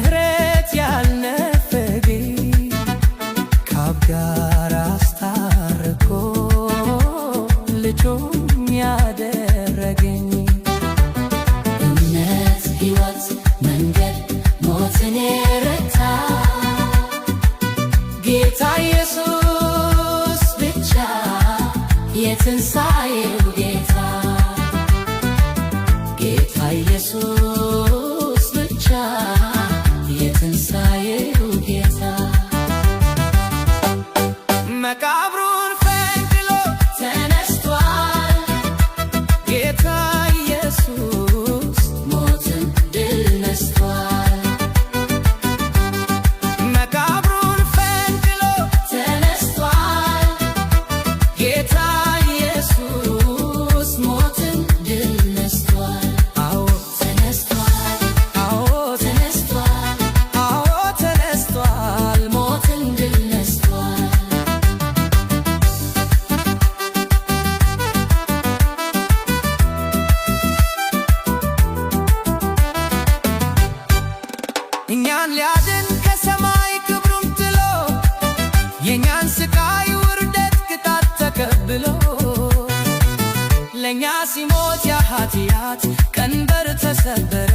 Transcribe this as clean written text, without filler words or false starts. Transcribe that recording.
በምህረት ያልነፈገኝ ከአብ ጋር አስታርቆ ልጁም ያደረገኝ እምነት ሕይወት መንገድ ሞትን የረታ ጌታ ኢየሱስ ብቻ የትንሣኤው ጌታ ጌታ ኢየሱስ ብቻ የትንሣኤው ጌታ መቃብሩን ፈንቅሎ ተነስቷል ጌታ ኢየሱስ ሞትን ድል ነስቷል መቃብሩን ፈንቅሎ ተነስቷል ጌታ ኢየሱስ ሞትን ድል ነስቷል አዎ ተነስቷል አዎ ተነስቷል አዎ ተነስቷል ሞትን ድል ነስቷል እኛን ሊያድን ከሰማይ ክብሩን ጥሎ የእኛን ስቃይ ውርደት ቅጣት ተቀብሎ ለእኛ ሲሞት የኃጢአት ቀንበር ተሰበረ